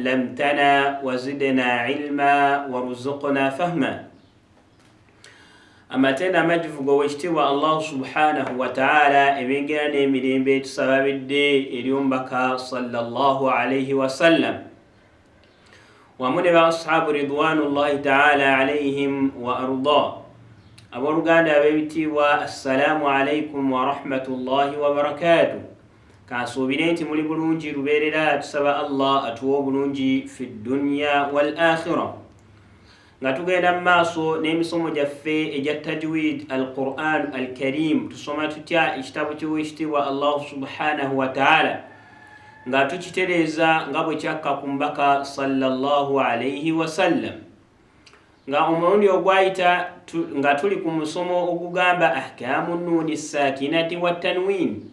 علمتنا وزدنا علما وارزقنا فهما. أما تنا مجفوغ واشتوى الله سبحانه وتعالى إبنجان من بيت سبب الدي اليوم بكى صلى الله عليه وسلم ومن أصحاب رضوان الله تعالى عليهم وأرضاه. أبرغان بيتي والسلام عليكم ورحمة الله وبركاته. كاسوبينيتي مولي بلونجي ربيرلا تسبى الله أتوى بلونجي في الدنيا والآخرة. نتوغينا ماسو نيمسو مجفي إجا تجويد القرآن الكريم تسمى تتيا اشتبتو اشتوى الله سبحانه وتعالى nga tukitereza nga bwe kyakkakumbaka sallallahu alayhi wasallam nga omulundi ogwayita nga tuli ku musomo ogugamba ahkamu nuni sakinati wa tanwin.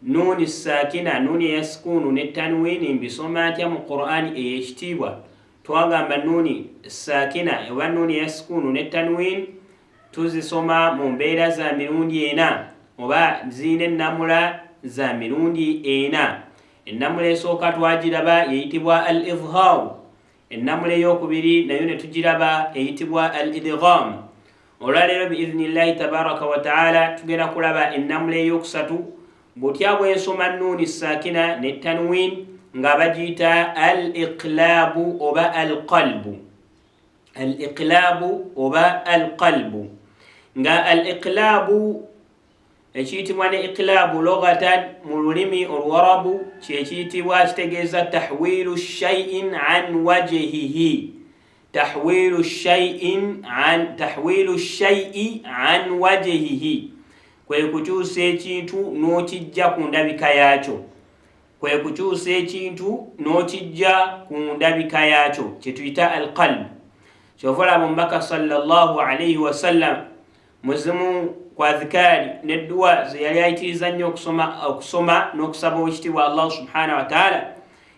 Nuni sakina, nuni ya sukunu ne tanwini mbisoma atya mu Qur'ani eyekitiibwa. Twagamba nuni sakina oba nuni ya sukunu ne tanwin tuzisoma mu mbeera za mirundi ena oba zine namula za mirundi ena. Ennamula esooka twagiraba eyitibwa al-izhar, ennamula ey'okubiri nayo ne tugiraba eyitibwa al-idgham. Olwaleero biiznillahi tabaraka wa taala tugenda kulaba ennamula ey'okusatu bw'otya bw'ensoma nnuuni saakina ne tanwin nga bagiyita al-iqlaabu oba al-qalbu. Al-iqlaabu oba al-qalbu nga al-iqlaabu ekiyitibwa ne iqlaabu lugatan mu lulimi oluwarabu kyekiyitibwa kitegeeza tahwiilu shay'in an wajhihi. Tahwiilu shay'i an wajhihi kwe kukyusa ekintu n'okijja ku ndabika yaakyo. Kwe kukyusa ekintu n'okijja ku ndabika yaakyo kyetuyita alqalb. Kyova olaba omubaka sallallahu alayhi wasallam muzimu kwa dhikari nedduwa ze yali ayitiriza nnyo okusoma n'okusaba owekitiibwa Allah subhanahu wa ta'ala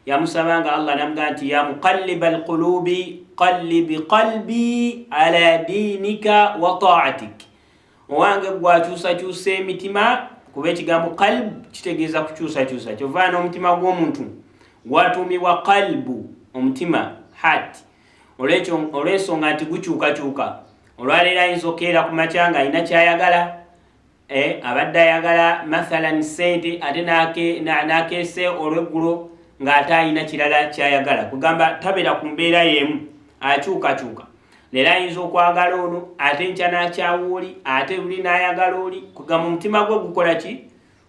yamusabanga Allah namugamba nti ya muqalliba alqulubi qallibi qalbi ala diinika wa ta'atik. Owange gwakyusakyusa emitima kuba ekigambo qalb kitegeeza kukyusakyusa. Kyova n'omutima gw'omuntu gwatuumibwa qalbu, omutima heart, olw'ensonga nti gukyukakyuka. Olwaleero ayinza okukeera ku makya nga alina kyayagala, abadde ayagala mathalan sente ate nakeese olweggulo ng'ate alina kirala kyayagala. Kugamba tabeera ku mbeera y'emu, akyukakyuka. Leero ayinza okwagala ono ate nkya n'akyawuuli ate buli n'ayagala oli. Kugamba omutima gwe gukola ki?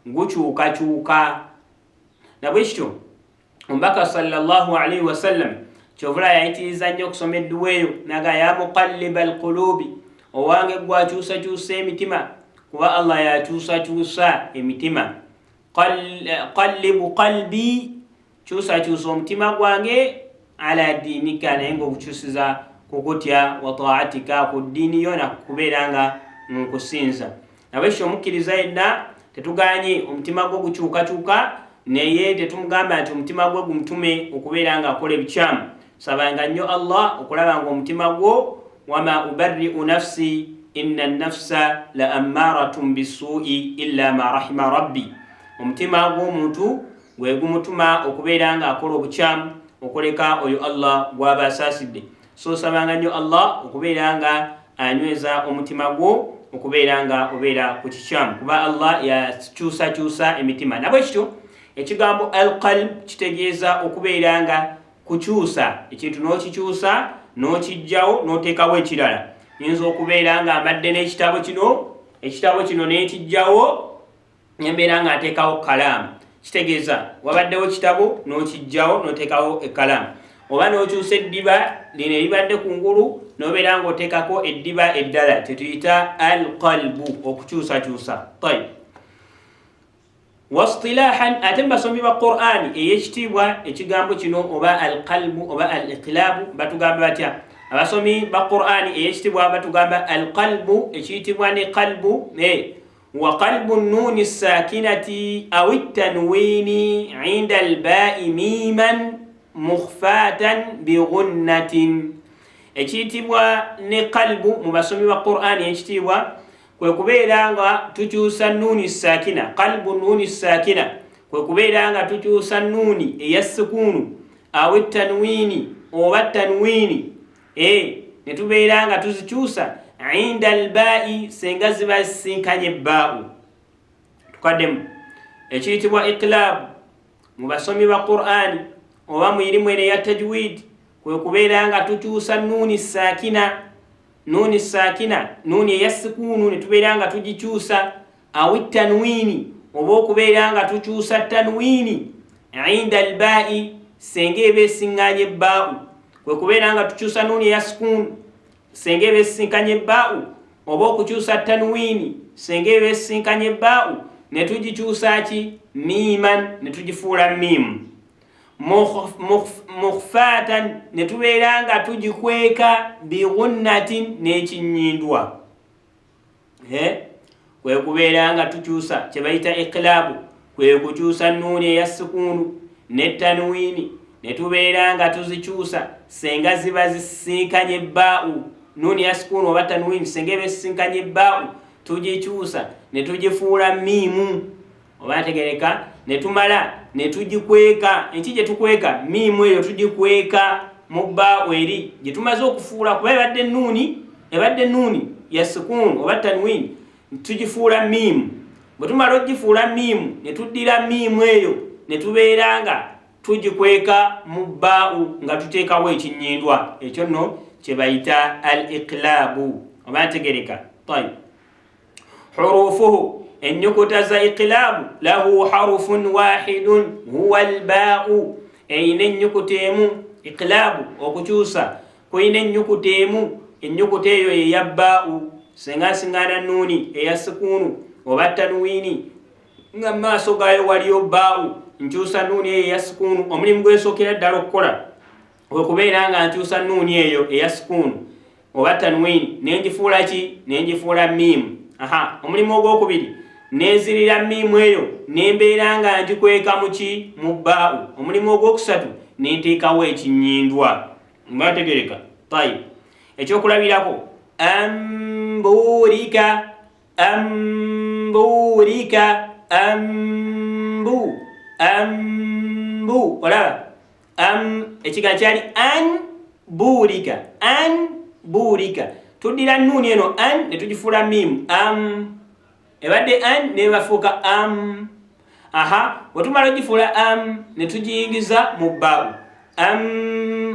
Gukyukakyuka. Nabwe kityo omubaka sallallahu alayhi wasallam kyovula yayitiriza nnyo okusoma edduwa eyo naga ya muqalliba alqulubi, owange gwakyusakyusa emitima kuba Allah yakyusakyusa emitima. Qallibu qalbi, kyusakyusa omutima gwange ala diinika, naye ng'okukyusiza kukutya wa ta'atika, ku ddiini yo nakubeera nga nkusinza. Nabwekityo omukkiriza yenna tetuganye omutima gwe gukyukakyuka, naye tetumugamba nti omutima gwe gumutume okubeera nga akola ebikyamu. Sabanga nnyo Allah okulaba nga omutima gwo wama ubarri'u nafsi inna nafsa la ammaratun bisuu'i illa ma rahima rabbi. Omutima gw'omuntu gwe gumutuma okubeera nga akola obukyamu okuleka oyo Allah gw'aba asaasidde. So sabanga nnyo Allah okubeera nga anyweza omutima gwo okubeera nga obeera ku kikyamu kuba Allah yakyusakyusa emitima. Nabwekityo ekigambo alqalb kitegeeza okubeera nga kukyusa ekintu n'okikyusa n'okijjawo n'oteekawo ekirala. Yinza okubeera nga mbadde n'ekitabo kino n'ekijjawo nembeera nga ateekawo kalaamu. Kitegeeza wabaddewo ekitabo n'okijjawo n'oteekawo ekkalaamu. Oba n'okyusa eddiba lino eribadde ku ngulu n'obeera ng'oteekako eddiba eddala, tetuyita alqalbu, okukyusakyusa. Tayib. Wastilahan ate basomi ba Qur'ani eyekitiibwa ekigambo kino oba alqalbu oba aliqlaabu batugamba batya? Abasomi ba Qur'ani eyekitiibwa batugamba alqalbu ekiyitibwa ne qalbu wa qalbu nuni sakinati aw tanwini inda alba'i miman mukhfatan bi ghunnatin. Ekiyitibwa ne qalbu mu basomi ba Qur'ani ekiyitibwa kwe kubeera nga tukyusa nuni sakina, qalbu nuni sakina kwe kubeera nga tukyusa nuni eya sukunu awi tanwini oba tanwini ne tubeera nga tuzikyusa inda albai senga ziba zisinkanye baau. Tukaddemu ekiyitibwa iqlaabu mu basomi ba Qur'ani oba mu irimu eno eya tajwid kwe kubeera nga tukyusa nuuni saakina nuuni eya sikuunu ne tubeera nga tugikyusa awi tanwini oba okubeera nga tukyusa tanwini inda albai senga eba esiŋŋanye baau. Kwe kubeera nga tukyusa nuuni eya sikuunu senga eba esinkanye baau oba okukyusa tanwini senga eba esinkanye baau ne tugikyusa ki miiman ne tugifuula miimu. Mukhfatan ne tubeera nga tugikweka bigunnatin n'ekinnyindwa. Kwe kubeera nga tukyusa kye bayita iqlaabu kwe kukyusa nuuni eya sikuunu ne tanwini ne tubeera nga tuzikyusa senga ziba zisinkanye baau. Nuuni ya sikuunu oba tanwini senga eba esinkanye baau tugikyusa ne tugifuula miimu oba ntegereka, ne tumala ne tugikweka. Enki gye tukweka miimu eyo tugikweka mu baau eri gye tumaze okufuula kuba ebadde nuuni ya sikuunu oba tanwini tugifuula miimu. Bwe tumala ogifuula miimu ne tuddira miimu eyo ne tubeera nga tugikweka mu baau nga tuteekawo ekinnyindwa. Ekyo nno kye bayita al iqlaabu oba ntegereka. Tayib, hurufuhu ennyukuta za iqlaabu lahu harufun wahidun huwa albaau. Eyina ennyukuta emu. Iqlaabu okukyusa kuyina ennyukuta emu, ennyukuta eyo eya baau senga siŋŋaana nuuni eya sikuunu oba tanwini nga mu maaso gaayo waliyo baau nkyusa nuuni eyo eya sikuunu. Omulimu gwesookera ddala okukola kwe kubeera nga nkyusa nuuni eyo eya sikuunu oba tanwini nengifuula ki nengifuula miimu. Omulimu ogwokubiri nenzirira miimu eyo nembeera nga ngikweka muki mu baau. Omulimu ogwokusatu nenteekawo ekinnyindwa. Mbategereka. Tayib, ekyokulabirako ambuurika ambu olaba ekiga kyali an buurika tuddira nuuni eno an ne tugifuula miimu ebadde an nebafuuka bwe tumala ogifuula ne tugiyingiza mu baau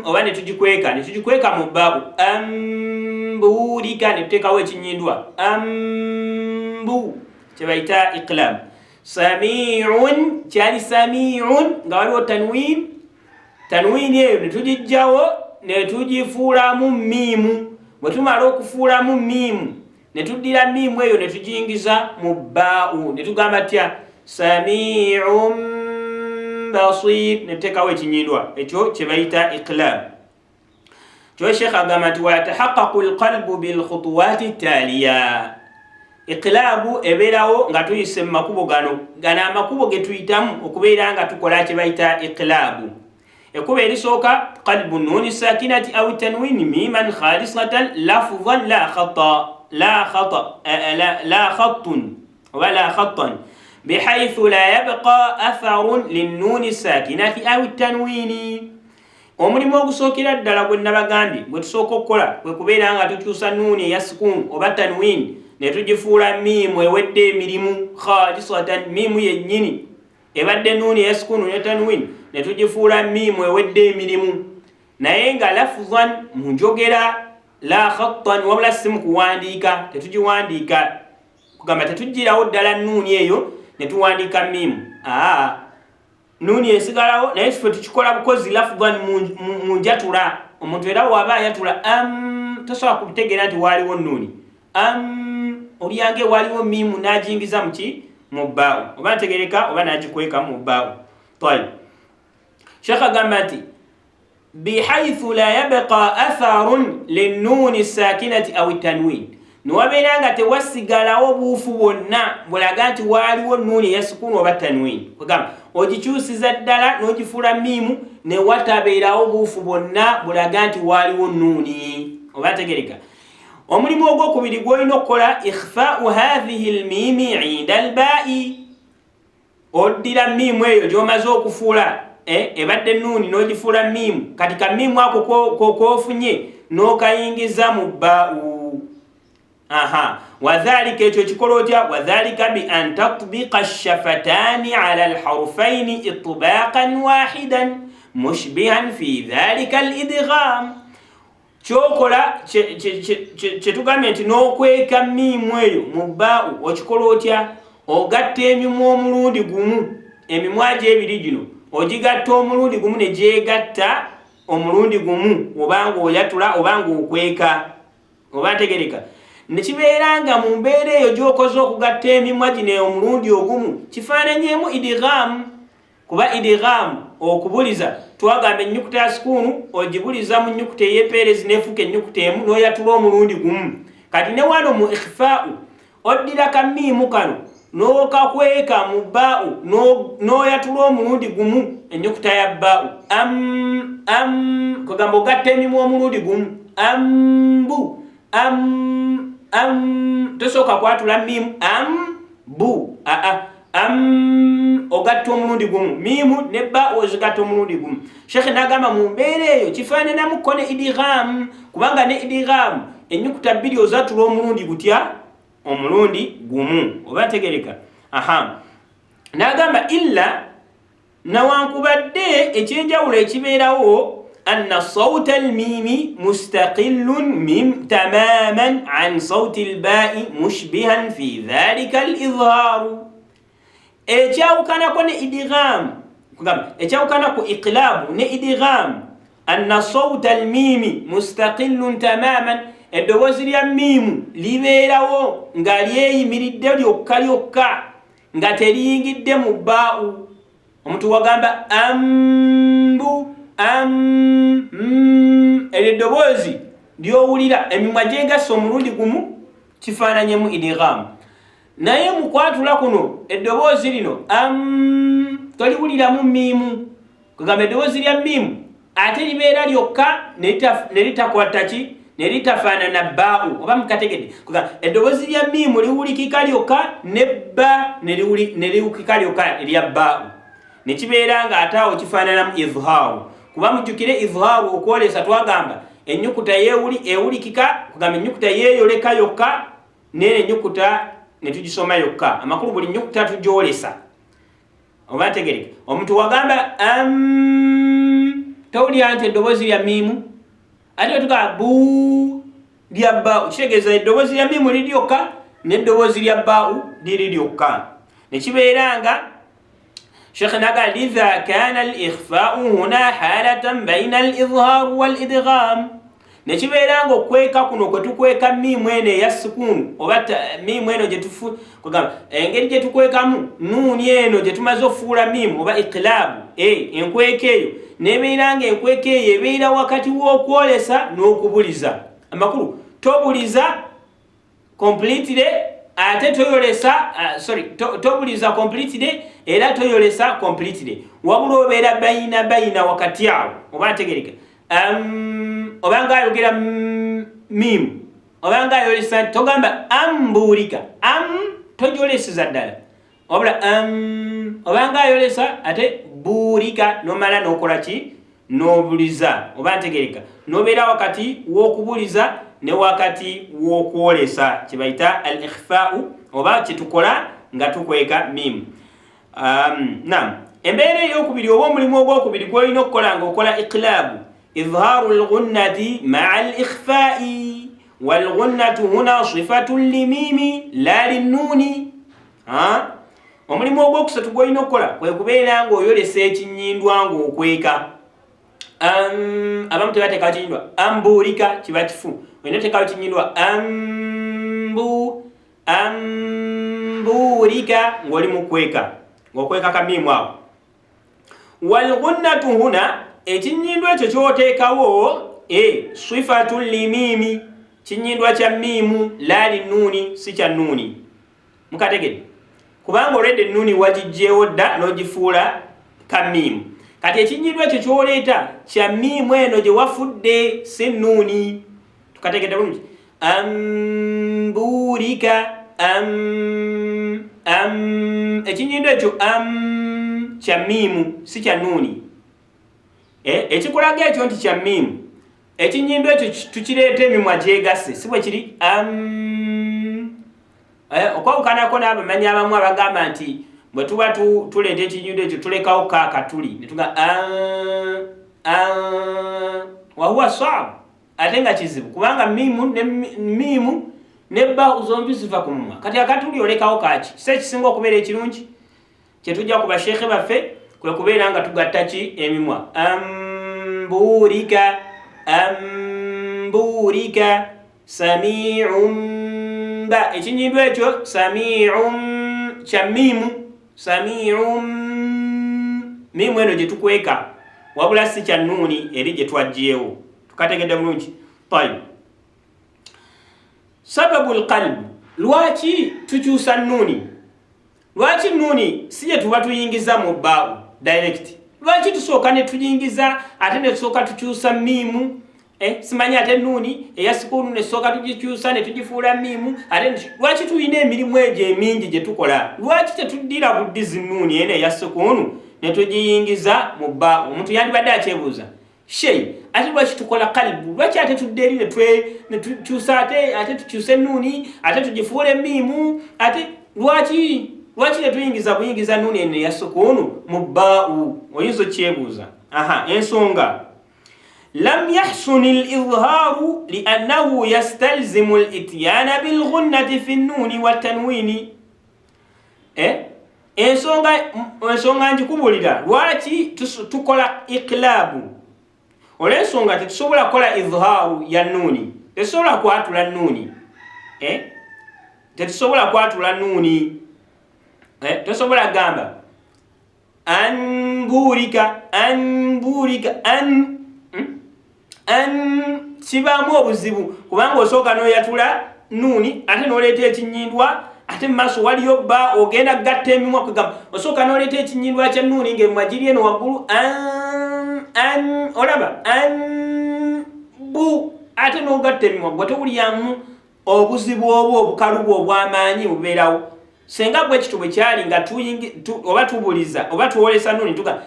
oba ne tugikweka mu baau ambuurika ne tuteekawo ekinnyindwa ambu kye bayita iqlaab. Samiun kyali samiun nga waliwo tanwini eyo ne tugijjawo ne tugifuulamu miimu. Bwe tumala okufuulamu miimu ne tuddira miimu eyo ne tugiyingiza mu baau ne tugamba tya samiun basir ne tuteekawo ekinnyindwa. Ekyo kye bayita iqlaab. Kyo Sheikh agamba nti wayatahaqqaqu alqalbu bilkhutuwaati taaliya. Iqlaabu ebeerawo nga tuyise mu makubo gano amakubo ge tuyitamu okubeera nga tukola kye bayita iqlaabu. Ekkubo erisooka qalbu nuuni sakinati aw tanwini miiman khalisatan lafzan la khattan bihaythu la yabqa atharun linnuuni sakinati aw tanwini. Omulimu ogusookera ddala gwe nabagambye gwe tusooka okukola kwe kubeera nga tukyusa nuuni eya sikuunu oba tanwini ne tugifuula miimu ewedde emirimu khalisatan miimu yennyini ebadde nuuni eya sikuunu ne tanwini ne tugifuula miimu ewedde emirimu naye nga lafuzan mu njogera la khattan wabula si mu kuwandiika tetugiwandiika kugamba tetugirawo ddala nuuni eyo ne tuwandiika miimu nuuni esigalawo naye ffe tukikola bukozi lafuzan mu njatula. Omuntu era waba ayatula tosobola kutegeera nti waaliwo nuuni olyange waliwo miimu n'ajingiza muki mu baau oba ntegereka oba n'agikweka mu baau. Tayib, Sheikh agamba nti bihaythu la yabqa atharun linnuuni sakinati aw tanwin, niwabeera nga tewasigalawo buufu bwonna bulaga nti waaliwo nuuni eya sikuunu oba tanwin. Kugamba ogikyusiza ddala n'ogifuula miimu ne watabeerawo buufu bwonna bulaga nti waaliwo nuuni oba ntegereka. Omulimu ogwokubiri gw'olina okukola ikhfaau hadhihi almiimi inda albai. Oddira miimu eyo gy'omaze okufuula ebadde nuni nogifula mimu kati ka mimu ako kofunye nokayingiza mu ba'u. Wadhalika ekyo kikola otya? Wadhalika bi an tatbiqa ash-shafatani ala al-harfaini itbaqan wahidan mushbihan fi dhalika al-idgham. Kyokola kyetugambye nti n'okweka mimu eyo mu ba'u okikola otya? Ogatta emimu omulundi gumu, emimwa gy'ebiri gino ogigatta omulundi gumu ne gyegatta omulundi gumu, obanga oyatula obanga okweka, oba ntegereka. Nekibeera nga mu mbeera eyo gy'okoze okugatta emimwa gino omulundi ogumu kifaananyemu idgham. Kuba idgham okubuliza twagamba ennyukuta ya sukuunu ogibuliza mu nnyukuta ey'epeerezi neefuuka ennyukuta emu n'oyatula omulundi gumu. Kati ne wano mu ikhfaa'u oddira ka miimu kano n'okakweka mu ba'u n'oyatula omulundi gumu ennyukuta ya ba'u. Kugamba ogatta emimu omulundi gumu. Ambu tosooka kwatula miimu ambu. Ogatta omulundi gumu, miimu ne ba'u ozigatta omulundi gumu. Sheikh n'agamba mu mbeera eyo kifaananamukko ne idgham, kubanga ne idgham ennyukuta bbiri ozatula omulundi gutya? Omulundi gumu, oba ntegereka. N'agamba illa nawankubadde ekyenjawulo ekibeerawo anna sawta al-miimi mustaqillun tamaman an sawti al-baa'i mushbihan fi dhalika al-idhaaru. Ekyawukanako ne idgham, ekyawukana ku iqlaabu ne idgham, anna sawta al-miimi mustaqillun tamaman, eddoboozi lya miimu libeerawo nga lyeyimiridde lyokka nga teriyingidde mu ba'u. Omuntu wagamba ambu eryo eddoboozi lyowulira emimwa gyegassa omulundi gumu kifaananyemu idgham. Naye mu kwatula kuno eddoboozi lino toliwuliramu miimu, kugamba eddoboozi lya miimu ate libeera lyokka ne litakwata ki? Ne litafaanana ba'u, oba mukategedde. Eddoboozi lya miimu liwulikika lyokka ne bba ne liwulikika lyokka erya ba'u. Ne kibeera nga ate awo kifaananamu izhaaru. Kuba mujjukire izhaaru okwolesa twagamba ennyukuta ewulikika, kugamba ennyukuta yeeyoleka yokka n'eno ennyukuta ne tugisoma yokka. Amakulu buli nnyukuta tugyolesa, oba ntegereka. Omuntu wagamba towulira nti eddoboozi lya miimu, ate wetugaa bu lya ba'u, kitegeeza eddoboozi lya miimu liri lyokka n'eddoboozi lya ba'u liri lyokka. Ne kibeera nga Sheikh naga lidha kana al-ikhfa'u huna halatan bayna al-idhhar wal-idgham. Ne kibeera nga okweka kuno kwe tukweka miimu eno eya sukuunu oba miimu eno kugamba engeri gye tukwekamu nuuni eno gye tumaze okufuula miimu oba iqlaabu enkweka eyo nebeera nga enkweka eyo ebeera wakati w'okwolesa n'okubuliza. Amakulu tobuliza completely ate toyolesa tobuliza completely era toyolesa completely, wabula obeera bayina wakati awo, oba ntegereka. Obanga ayogera miimu obanga ayolesa togamba ambuulika togyoleseza ddala, wabula obanga ayolesa ate buulika nomala nokola ki? Nobuliza, oba ntegereka. Nobeera wakati w'okubuliza ne wakati w'okwolesa, kyebayita al-ikhfa'u oba kyetukola nga tukweka miimu. Embeera ey'okubiri oba omulimu ogwokubiri gw'olina okukola ng'okola iqlaabu إظهار الغنة مع الإخفاء والغنة هنا صفة للميم لا للنون. omulimu ogwokusatu gw'olina okukola kwe kubeera ng'oyolesa ekinnyindwa ng'okweka. Abamu tebateekawo kinnyindwa ambuulika, kiba kifu. Olina oteekawo kinnyindwa ambuulika ng'oli mu kweka, ng'okweka kamiimu awo. Walgunnatu huna, ekinnyindwa ekyo ky'oteekawo sifatun limiimi, kinnyindwa kya miimu la linnuuni, si kya nnuuni. Mukategedde? Kubanga olwedde ennuuni wagiggyeewo dda n'ogifuula ka miimu. Kati ekinnyindwa ekyo ky'oleeta kya miimu eno gye wafudde, si nnuuni. Tukategedde bulungi? Ambuulika ekinnyindwa ekyo kya miimu, si kya nnuuni. ekikulaga ekyo nti kya mimu ekinyimba ekyo tukireeta emimwa gyegase si bwe kiri okwawukanako n'abamanyi abamu abagamba nti bwe tuba tuleeta ekinyimba ekyo tulekawo kaakatuli netuga wahuwa saabu ate nga kizibu kubanga mimu ne ba zombi ziva ku mumwa kati akatuli olekawo kaki kisa ekisinga okubeera ekirungi kyetujja ku basheekhe baffe kwe kubeera nga tugatta ki emimwa ambuurika samiun ba ekinyindwa ekyo samiun kya mimu samiun mimu eno gye tukweka wabula si kya nuuni eri gye twajjeewo tukategedde bulungi tayib sababu lqalbu lwaki tukyusa nuuni lwaki nuuni si gye tuba tuyingiza mu baawu direct lwaki tusooka ne tuyingiza ate ne tusooka tukyusa mimu simanyi ate nuuni eya sukunu ne tusooka tugikyusa ne tugifuula mimu ate lwaki tulina emirimu egyo emingi gye tukola lwaki tetuddira buddizi nuuni eno eya sukunu ne tugiyingiza mu baawu omuntu yandibadde akyebuuza shei ate lwaki tukola kalbu lwaki ate tudde eri ne tukyusa ate tukyuse nuuni ate tugifuule mimu ate lwaki netuyingiza buyingiza nuuni eno eya sukunu mu baawu oyinza okyebuuza ensonga lam yahsuni al-idhaaru liannahu yastalzimu al-ityana bilghunnati fi nnuuni wattanwiini ensonga njikubulira lwaki tukola iqlaabu olw'ensonga tetusobola kukola idhaaru ya nuuni tetusobola kwatula nuuni tetusobola kwatula nuuni tosobola gamba anbuurika kibaamu obuzibu kubanga osooka n'oyatula nuuni ate n'oleeta ekinyindwa ate mu maaso waliyo bba ogenda gatta emimwa kwegamba osooka n'oleeta ekinyindwa kya nuuni ng'emimwa giri eno waggulu olaba bu ate n'ogatta emimwa gwe tewulyamu obuzibu obwo obukalubu obw'amaanyi bubeerawo senga bwe kitu bwe kyali nga oba tubuliza oba tuwolesa nuuni tuga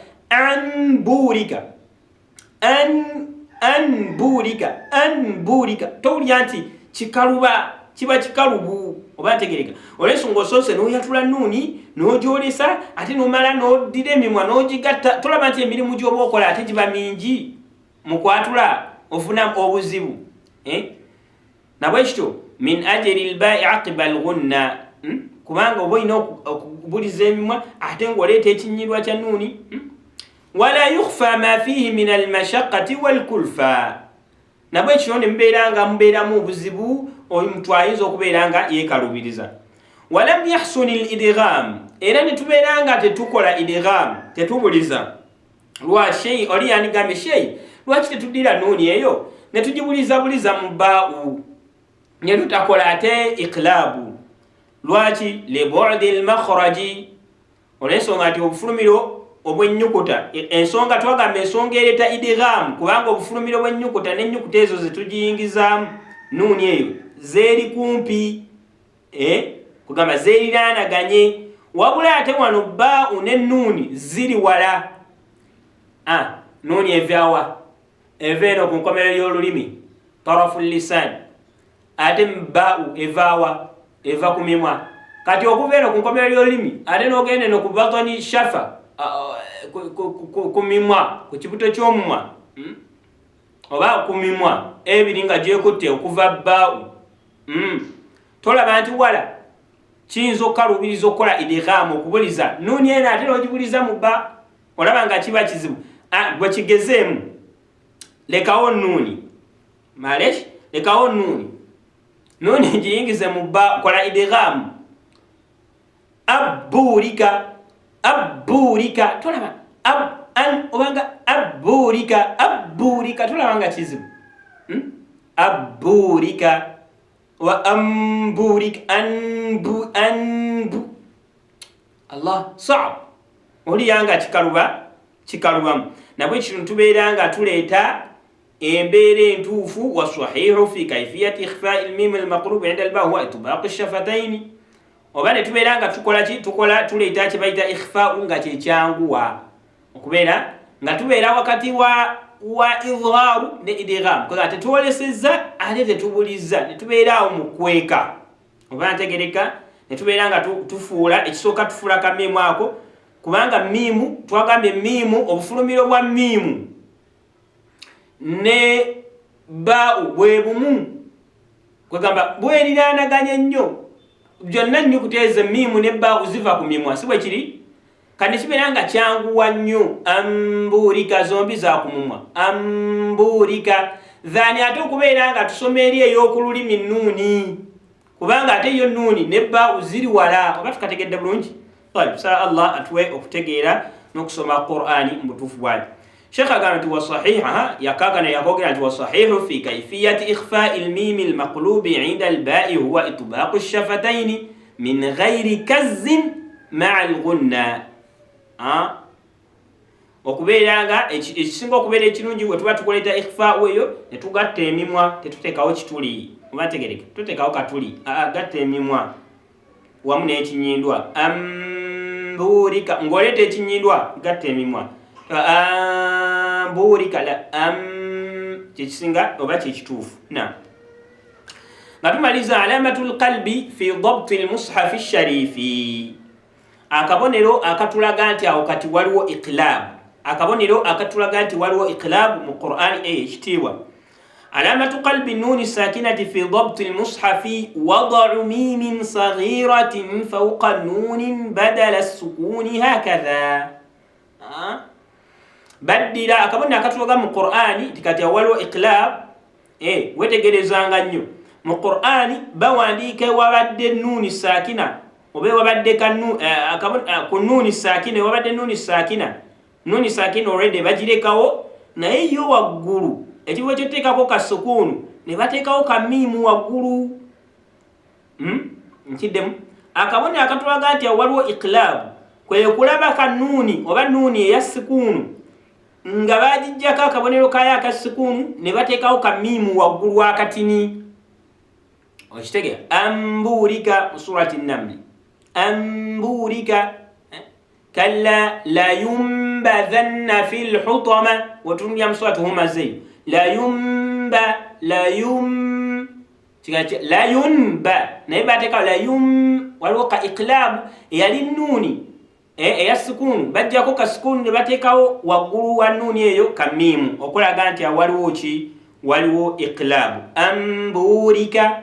anbuurika towulya nti kikaluba kiba kikalubu oba ntegereka olw'ensonga osoose n'oyatula nuuni n'ogyolesa ate n'omala n'oddira emimwa n'ogigatta tolaba nti emirimu gy'oba okola ate giba mingi mu kwatula ofuna obuzibu nabwekityo min ajri lbai aqiba alghunna kubanga oba olina okubuliza emimwa ate ng'oleeta ekinyirwa kya nuuni wala yukhfa ma fihi min almashaqqati walkulfa nabwekityo ne mubeeramu obuzibu omuntu ayinza okubeera nga yeekalubiriza walam yahsuni lidgham era ne tubeera nga tetukola idgham tetubuliza lwa shei oli yanigambye shei lwaki tetuddira nuuni eyo ne tugibulizabuliza mu baawu ne tutakola ate iqlaabu lwaki libudi lmakhraji olw'ensonga nti obufulumiro obw'ennyukuta ensonga twagamba ensonga ereeta idgham kubanga obufulumiro bw'ennyukuta n'ennyukuta ezo zetugiyingizaamu nuuni eyo zeeri kumpi kugamba zeeriraanaganye wabula ate wano baawu ne nuuni ziri wala nuuni evaawa eva eno ku nkomero y'olulimi tarafu lisaani ate baawu evaawa eva ku mimwa kati okuva eno ku nkomero y'olulimi ate n'ogenda eno ku batani shafa ku mimwa ku kibuto ky'omumwa oba ku mimwa ebiri nga gyekutte okuva baawu tolaba nti wala kiyinza okukalubiriza okukola idgham okubuliza nuuni eno ate n'ogibuliza mu bba olaba nga kiba kizibu gwe kigezeemu lekawo nuuni malesh lekawo nuuni giyingize mu bba kola idgham abbuurika tolaba obanga abbuurika tolaba nga kizibu abbuurika wa ambuurika anbu allah saab oliyanga kikalubamu nabwe kino tubeera nga tuleeta embeera entuufu wasahihu fi kaifiyati ikhfai lmim almaqrub inda alba huwa itbaqi shafataini oba ne tubeera nga tuleeta kye bayita ikhfau nga kyekyanguwa okubeera nga tubeera wakati wa idharu ne idgham kola tetuwolesezza ate tetubuliza ne tubeera awo mu kweka oba ntegereka ne tubeera nga tufuula ekisooka tufuula ka miimu ako kubanga miimu twagambye miimu obufulumiro bwa miimu ne baa'u bwe bumu kwegamba bweriraanaganya ennyo byonna nnyukuteeze miimu ne baa'u ziva ku mimwa si bwe kiri kandi kibeera nga kyanguwa nnyo ambuulika zombi za ku mumwa ambuulika dhani ate okubeera nga tusoma eri ey'oku lulimi nuuni kubanga ate yo nuuni ne baa'u ziri wala oba tukategedde bulungi sa Allah atuwe okutegeera n'okusoma Qur'ani mu butuufu bwali Sheikh agamba nti wasahiha yakagana yakogera nti wasahihu fi kayfiyati ikhfa'i al-mim al-maqlub 'inda al-ba'i huwa itbaqu ash-shafatayn min ghairi kazzin ma'a al-ghunna okubeera nga ekisinga okubeera ekirungi bwe tuba tukoleta ikhfa'u eyo ne tugatta emimwa tetuteekawo kituli oba tegereke tuteekawo katuli gatta emimwa wamu n'ekinyindwa ambuulika ng'oleeta ekinyindwa gatta emimwa ambuulika la kyekisinga oba kyekituufu na nga tumaliza alamatul qalbi fi dabti almushafi sharifi akabonero akatulaga nti awo kati waliwo iqlaabu akabonero akatulaga nti waliwo iqlaabu mu Qur'ani ekitiibwa علامة قلب النون الساكنة في ضبط المصحف وضع ميم صغيرة فوق النون بدل السكون هكذا بدل أكبرنا كتلقى من القرآن تكاتي أول إقلاب وتجرزان عنه من القرآن بواديك وبد النون الساكنة وبدك النون الساكنة وبد النون الساكنة النون الساكنة already بجريكاو نايو وغورو ekiwe kyoteekako ka sukunu ne bateekawo ka miimu waggulu nkiddemu akabone akatulaga nti waliwo iqlaabu kwe kulaba ka nuuni oba nuuni eya sukunu nga bagijjako akabonero kayo aka sukunu ne bateekawo ka miimu waggulu akatini okitegeera ambuulika mu surati namli ambuulika kalla la yumbadhanna fi lhutama watumya mu surati humazayn la yumba la yunba naye bateekawo la waliwo ka iqlaabu eyali nuuni eya sukunu bajjako ka sukunu ne bateekawo waggulu wa nuuni eyo ka miimu okulaga nti waliwo ki waliwo iqlaabu ambuulika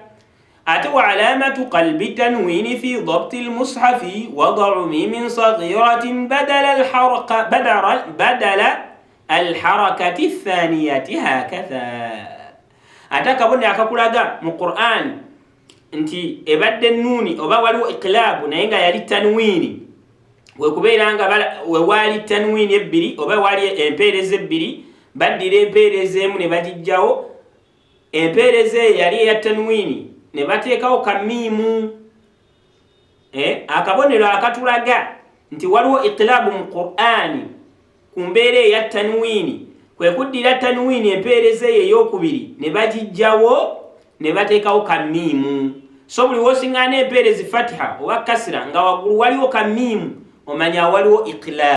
ate wa alamatu qalbi tanwini fi dabti almushafi wada'u mimin saghiratin badala الحركة الثانية هكذا أتاكبني أكاكولاغا من القرآن انتي إبادة النوني أبا والو إقلاب ناينغا يالي التنويني وكبيرانغا ووالي التنوين يبري أبا والي إمبيريز يبري بدي إمبيريز يموني باتي جاو إمبيريز يالي التنويني نباتيكاو كميمو أكابوني لو أكاتولاغا انتي والو إقلاب من القرآن kumbere ya tanwini kwe kuddira tanwini empeereza ey'okubiri ne bagijjawo ne bateekawo ka miimu so buli w'osiŋŋaana empeerezi fatiha oba kasira nga waggulu waliwo ka miimu omanya waliwo iqlaabu